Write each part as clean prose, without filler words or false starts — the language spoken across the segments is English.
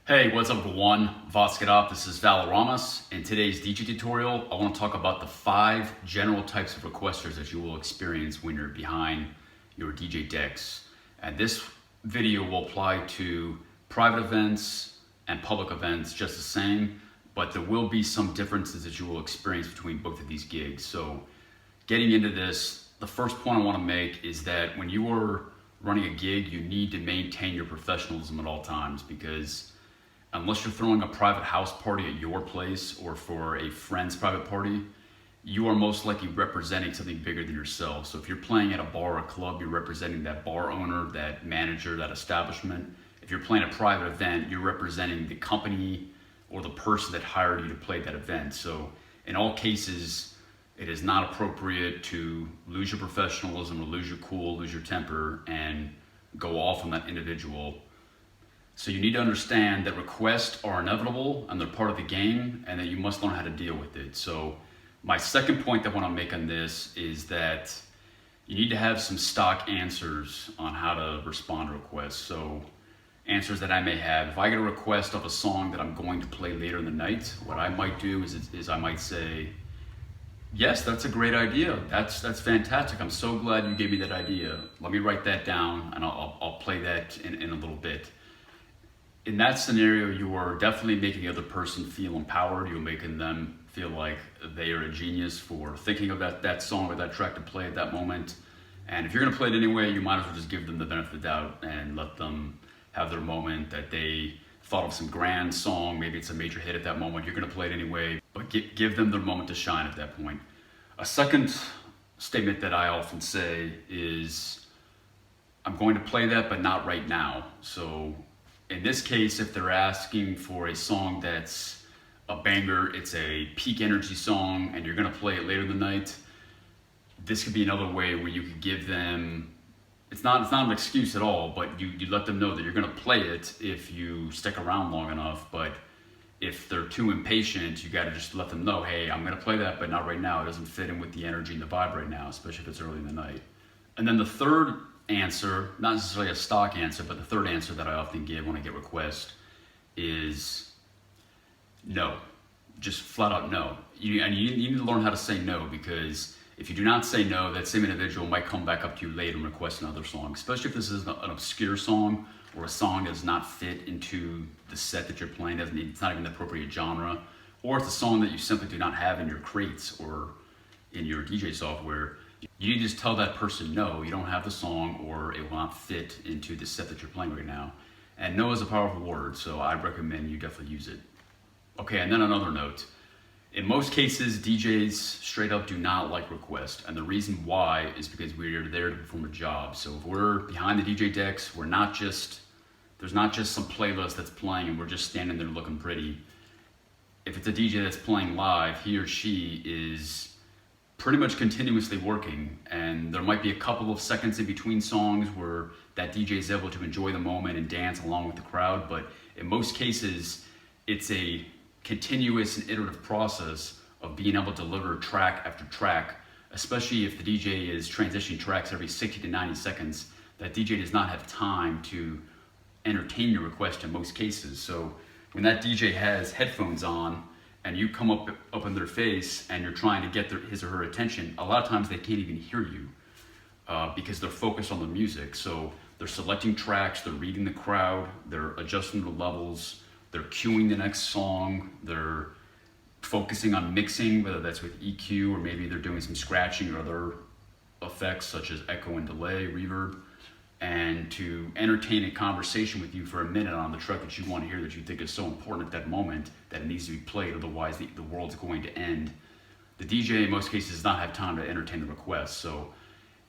Hey, what's up everyone? What's up? This is Valoramous. In today's DJ tutorial, I want to talk about the 5 general types of requesters that you will experience when you're behind your DJ decks. And this video will apply to private events and public events just the same, but there will be some differences that you will experience between both of these gigs. So getting into this, the first point I want to make is that when you are running a gig, you need to maintain your professionalism at all times, because unless you're throwing a private house party at your place or for a friend's private party, you are most likely representing something bigger than yourself. So if you're playing at a bar or a club, you're representing that bar owner, that manager, that establishment. If you're playing a private event, you're representing the company or the person that hired you to play that event. So in all cases, it is not appropriate to lose your professionalism or lose your cool, lose your temper, and go off on that individual. So you need to understand that requests are inevitable and they're part of the game, and that you must learn how to deal with it. So my second point that I want to make on this is that you need to have some stock answers on how to respond to requests. So answers that I may have. If I get a request of a song that I'm going to play later in the night, what I might do is I might say, yes, that's a great idea. That's fantastic. I'm so glad you gave me that idea. Let me write that down and I'll play that in a little bit. In that scenario, you are definitely making the other person feel empowered. You're making them feel like they are a genius for thinking of that song or that track to play at that moment. And if you're gonna play it anyway, you might as well just give them the benefit of the doubt and let them have their moment, that they thought of some grand song, maybe it's a major hit at that moment, you're gonna play it anyway, but give them their moment to shine at that point. A second statement that I often say is, I'm going to play that, but not right now. So in this case, if they're asking for a song that's a banger, it's a peak energy song, and you're gonna play it later in the night, this could be another way where you could give them, it's not an excuse at all, but you let them know that you're gonna play it if you stick around long enough. But if they're too impatient, you gotta just let them know, hey, I'm gonna play that, but not right now. It doesn't fit in with the energy and the vibe right now, especially if it's early in the night. And then the third answer, not necessarily a stock answer, but the third answer that I often give when I get requests is no. Just flat out no. You need to learn how to say no, because if you do not say no, that same individual might come back up to you later and request another song, especially if this is an obscure song or a song that does not fit into the set that you're playing, it's not even the appropriate genre, or it's a song that you simply do not have in your crates or in your DJ software. You need to just tell that person no, you don't have the song, or it will not fit into the set that you're playing right now. And no is a powerful word, so I recommend you definitely use it. Okay, and then another note. In most cases, DJs straight up do not like requests, and the reason why is because we are there to perform a job. So if we're behind the DJ decks, there's not just some playlist that's playing and we're just standing there looking pretty. If it's a DJ that's playing live, he or she is pretty much continuously working, and there might be a couple of seconds in between songs where that DJ is able to enjoy the moment and dance along with the crowd, but in most cases it's a continuous and iterative process of being able to deliver track after track, especially if the DJ is transitioning tracks every 60 to 90 seconds. That DJ does not have time to entertain your request in most cases. So when that DJ has headphones on and you come up in their face and you're trying to get his or her attention, a lot of times they can't even hear you because they're focused on the music. So they're selecting tracks, they're reading the crowd, they're adjusting the levels, they're cueing the next song, they're focusing on mixing, whether that's with EQ or maybe they're doing some scratching or other effects such as echo and delay, reverb, and to entertain a conversation with you for a minute on the track that you want to hear, that you think is so important at that moment that it needs to be played, otherwise the world's going to end. The DJ in most cases does not have time to entertain the request. So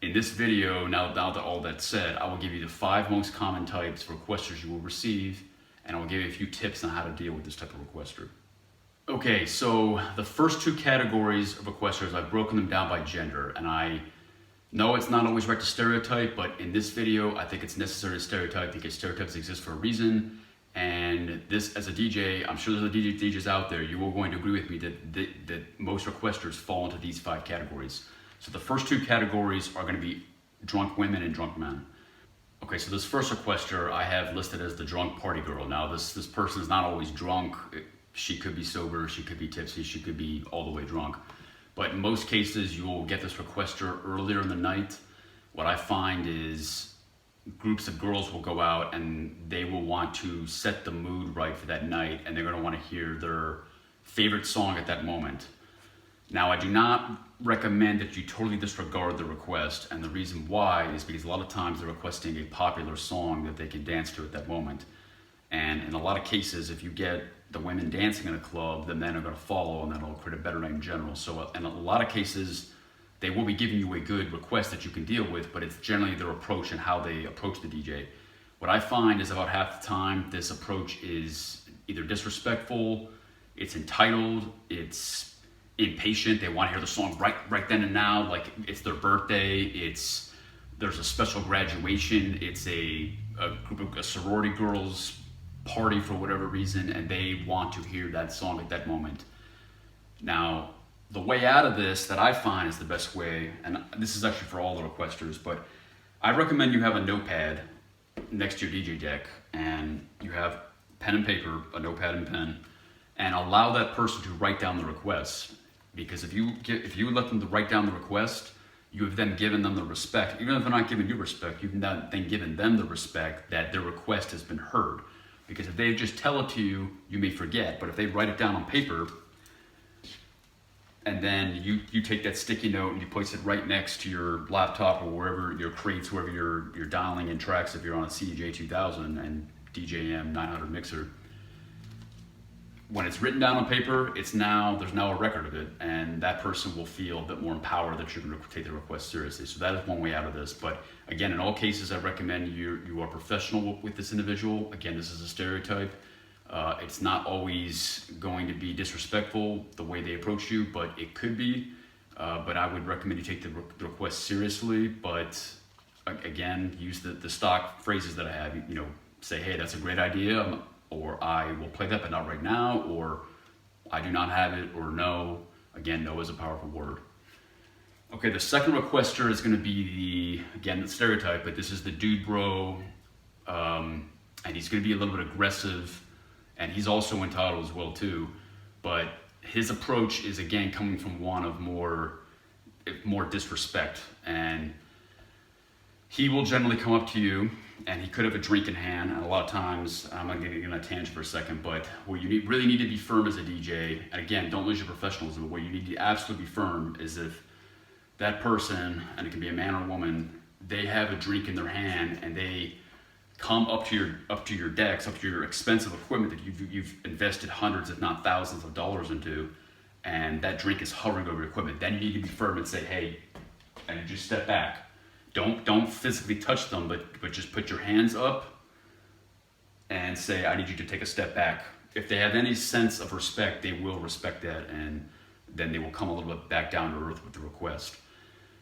in this video, now that all that's said, I will give you the 5 most common types of requesters you will receive, and I will give you a few tips on how to deal with this type of requester. Okay, so the first 2 categories of requesters, I've broken them down by gender, and I know it's not always right to stereotype, but in this video, I think it's necessary to stereotype because stereotypes exist for a reason. And this, as a DJ, I'm sure there's DJs out there, you are going to agree with me that most requesters fall into these 5 categories. So the first 2 categories are going to be drunk women and drunk men. Okay, so this first requester I have listed as the drunk party girl. Now this person is not always drunk. She could be sober, she could be tipsy, she could be all the way drunk. But in most cases, you will get this requester earlier in the night. What I find is groups of girls will go out and they will want to set the mood right for that night, and they're going to want to hear their favorite song at that moment. Now, I do not recommend that you totally disregard the request, and the reason why is because a lot of times they're requesting a popular song that they can dance to at that moment. And in a lot of cases, if you get the women dancing in a club, the men are going to follow, and that'll create a better night in general. So in a lot of cases, they will be giving you a good request that you can deal with, but it's generally their approach and how they approach the DJ. What I find is about half the time, this approach is either disrespectful, it's entitled, it's impatient, they want to hear the song right then and now, like it's their birthday, there's a special graduation, it's a group of sorority girls party for whatever reason, and they want to hear that song at that moment. Now, the way out of this that I find is the best way, and this is actually for all the requesters, but I recommend you have a notepad next to your DJ deck, and you have pen and paper, a notepad and pen, and allow that person to write down the request. Because if you let them to write down the request, you have then given them the respect. Even if they're not giving you respect, you've then given them the respect that their request has been heard. Because if they just tell it to you, you may forget. But if they write it down on paper, and then you take that sticky note and you place it right next to your laptop or wherever your crates, wherever you're dialing in tracks, if you're on a CJ 2000 and DJM 900 mixer, when it's written down on paper, there's now a record of it, and that person will feel a bit more empowered that you're going to take the request seriously. So that is one way out of this. But again, in all cases, I recommend you are professional with this individual. Again, this is a stereotype. It's not always going to be disrespectful the way they approach you, but it could be. But I would recommend you take the request seriously. But again, use the stock phrases that I have. Say, hey, that's a great idea. Or I will play that, but not right now, or I do not have it, or no. Again, no is a powerful word. Okay, the second requester is going to be the stereotype, but this is the dude bro, and he's going to be a little bit aggressive, and he's also entitled as well too, but his approach is again coming from one of more disrespect, and he will generally come up to you, and he could have a drink in hand, and a lot of times, I'm not getting on a tangent for a second, but where you really need to be firm as a DJ, and again, don't lose your professionalism, but where you need to absolutely be firm is if that person, and it can be a man or a woman, they have a drink in their hand, and they come up to your decks, up to your expensive equipment that you've invested hundreds, if not thousands of dollars into, and that drink is hovering over your equipment, then you need to be firm and say, hey, and just step back. Don't physically touch them, but just put your hands up and say, I need you to take a step back. If they have any sense of respect, they will respect that, and then they will come a little bit back down to earth with the request.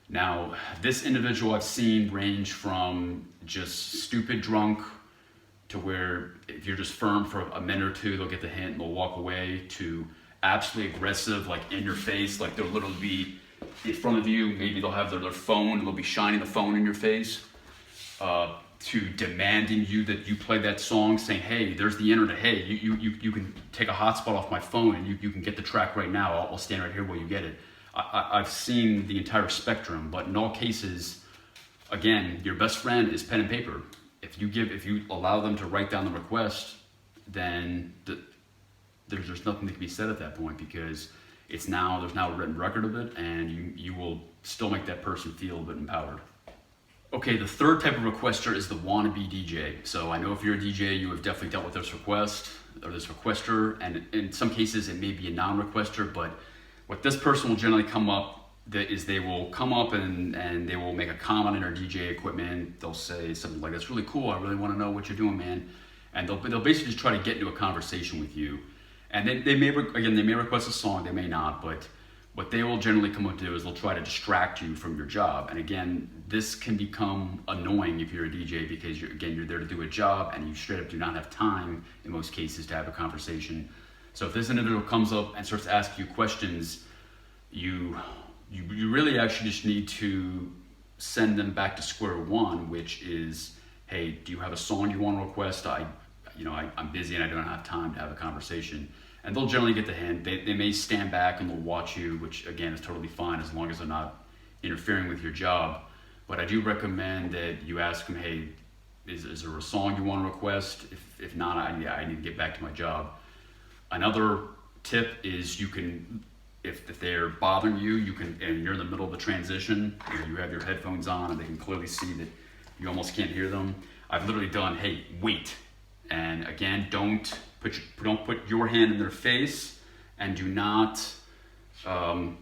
Now, this individual I've seen range from just stupid drunk to where if you're just firm for a minute or two, they'll get the hint and they'll walk away, to absolutely aggressive, like in your face, like they'll literally be in front of you, maybe they'll have their phone, they'll be shining the phone in your face, to demanding you that you play that song, saying, hey, there's the internet, hey, you can take a hotspot off my phone and you can get the track right now, I'll stand right here while you get it. I've seen the entire spectrum, but in all cases, again, your best friend is pen and paper. If you allow them to write down the request, then there's nothing that can be said at that point, because there's now a written record of it, and you will still make that person feel a bit empowered. Okay, the third type of requester is the wannabe DJ. So I know if you're a DJ, you have definitely dealt with this request or this requester, and in some cases it may be a non-requester, but what this person will generally come up is they will come up and they will make a comment on their DJ equipment. They'll say something like, "That's really cool. I really want to know what you're doing, man." And they'll basically just try to get into a conversation with you. And they may request a song, they may not, but what they will generally come up to do is they'll try to distract you from your job. And again, this can become annoying if you're a DJ, because you're there to do a job and you straight up do not have time in most cases to have a conversation. So if this individual comes up and starts asking you questions, you really actually just need to send them back to square one, which is hey, do you have a song you want to request? I'm busy and I don't have time to have a conversation. And they'll generally get the hint. They may stand back and they'll watch you, which again is totally fine as long as they're not interfering with your job. But I do recommend that you ask them, hey, is there a song you want to request? If not, I need to get back to my job. Another tip is you can, if they're bothering you, and you're in the middle of a transition, you have your headphones on and they can clearly see that you almost can't hear them. I've literally done, hey, wait. And again, don't put your hand in their face, and do not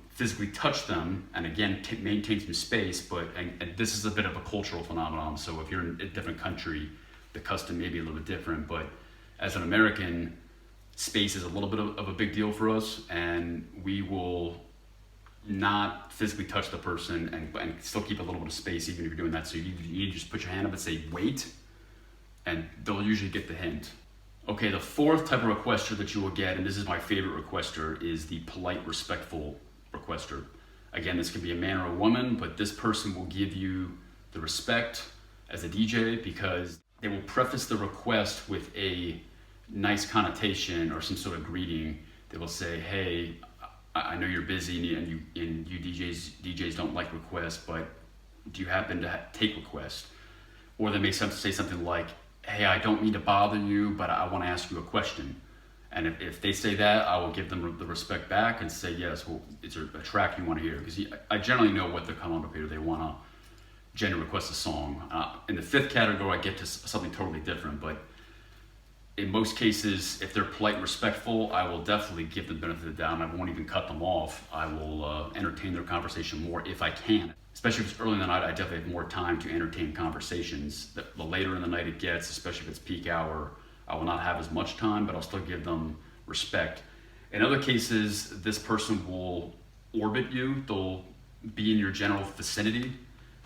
physically touch them. And again, maintain some space. But and this is a bit of a cultural phenomenon. So if you're in a different country, the custom may be a little bit different. But as an American, space is a little bit of a big deal for us, and we will not physically touch the person and still keep a little bit of space even if you're doing that. So you need to just put your hand up and say wait, and they'll usually get the hint. Okay, the fourth type of requester that you will get, and this is my favorite requester, is the polite, respectful requester. Again, this can be a man or a woman, but this person will give you the respect as a DJ because they will preface the request with a nice connotation or some sort of greeting. They will say, hey, I know you're busy and you DJs don't like requests, but do you happen to take requests? Or they may say something like, hey, I don't mean to bother you, but I want to ask you a question. And if they say that, I will give them the respect back and say, yes, well, is there a track you want to hear? Because I generally know what they're coming up here. They want to generally request a song. In the fifth category, I get to something totally different, but in most cases, if they're polite and respectful, I will definitely give them the benefit of the doubt. I won't even cut them off. I will entertain their conversation more if I can. Especially if it's early in the night, I definitely have more time to entertain conversations. The later in the night it gets, especially if it's peak hour, I will not have as much time, but I'll still give them respect. In other cases, this person will orbit you. They'll be in your general vicinity.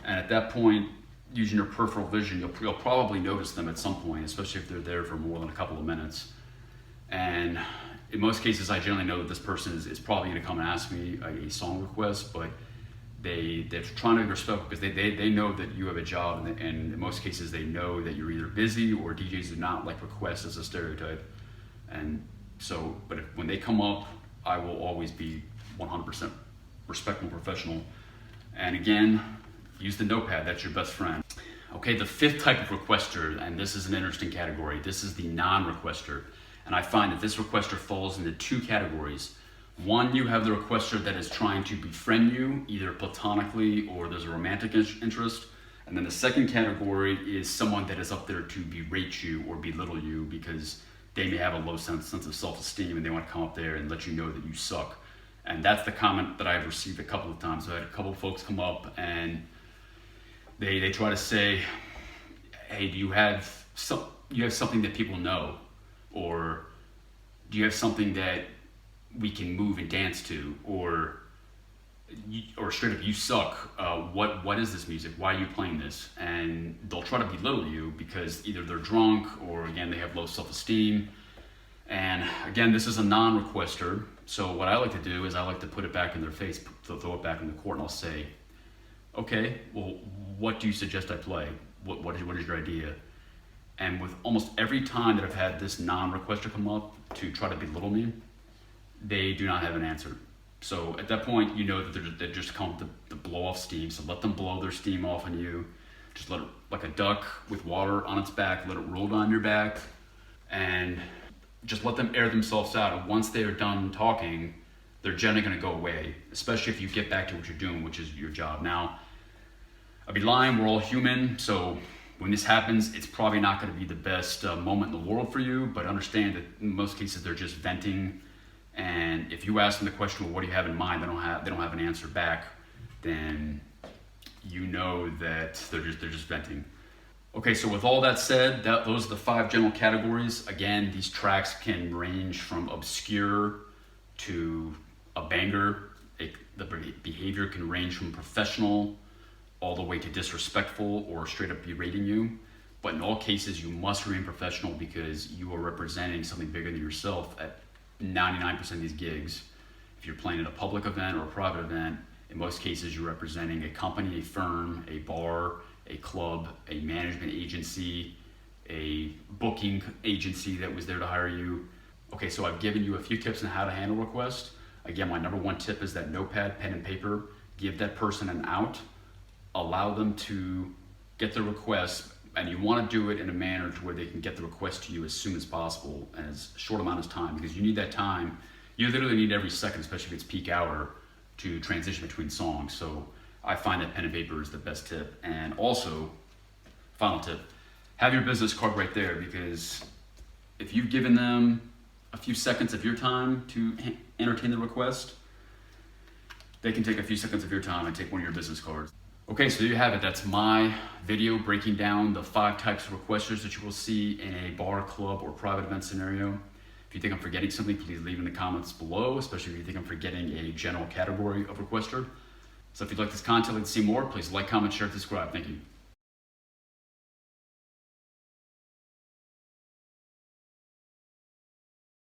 And at that point, using your peripheral vision, you'll probably notice them at some point, especially if they're there for more than a couple of minutes. And in most cases, I generally know that this person is probably going to come and ask me a song request, but they're trying to be respectful because they know that you have a job, and in most cases, they know that you're either busy or DJs do not like requests as a stereotype. And so, but when they come up, I will always be 100% respectful and professional. And again, use the notepad, that's your best friend. Okay, the fifth type of requester, and this is an interesting category, this is the non-requester. And I find that this requester falls into two categories. One, you have the requester that is trying to befriend you, either platonically or there's a romantic interest. And then the second category is someone that is up there to berate you or belittle you because they may have a low sense of self-esteem and they want to come up there and let you know that you suck. And that's the comment that I've received a couple of times. So I had a couple of folks come up and they try to say, hey, do you have something that people know? Or do you have something that we can move and dance to? Or straight up, you suck. What is this music? Why are you playing this? And they'll try to belittle you because either they're drunk or again, they have low self-esteem. And again, this is a non-requester. So what I like to do is I like to put it back in their face, throw it back in the court, and I'll say, okay, well, what do you suggest I play? What is your idea? And with almost every time that I've had this non-requester come up to try to belittle me, they do not have an answer. So at that point, you know that they're just come to blow off steam. So let them blow their steam off on you. Just let it, like a duck with water on its back, let it roll down your back, and just let them air themselves out. And once they are done talking, they're generally going to go away, especially if you get back to what you're doing, which is your job. Now, I'd be lying, we're all human, so when this happens, it's probably not going to be the best moment in the world for you, but understand that in most cases they're just venting. And if you ask them the question, well, what do you have in mind? They don't have an answer back, then you know that they're just venting. Okay, so with all that said, those are the 5 general categories. Again, these tracks can range from obscure to a banger. The behavior can range from professional all the way to disrespectful or straight up berating you. But in all cases, you must remain professional because you are representing something bigger than yourself at 99% of these gigs. If you're playing at a public event or a private event, in most cases, you're representing a company, a firm, a bar, a club, a management agency, a booking agency that was there to hire you. Okay, so I've given you a few tips on how to handle requests. Again, my number one tip is that notepad, pen and paper. Give that person an out. Allow them to get the request, and you want to do it in a manner to where they can get the request to you as soon as possible, and as short amount of time, because you need that time. You literally need every second, especially if it's peak hour, to transition between songs. So I find that pen and paper is the best tip. And also, final tip, have your business card right there, because if you've given them a few seconds of your time to entertain the request, they can take a few seconds of your time and take one of your business cards. Okay, so there you have it. That's my video breaking down the 5 types of requesters that you will see in a bar, club, or private event scenario. If you think I'm forgetting something, please leave in the comments below, especially if you think I'm forgetting a general category of requester. So if you'd like this content, like to see more, please like, comment, share, subscribe. Thank you.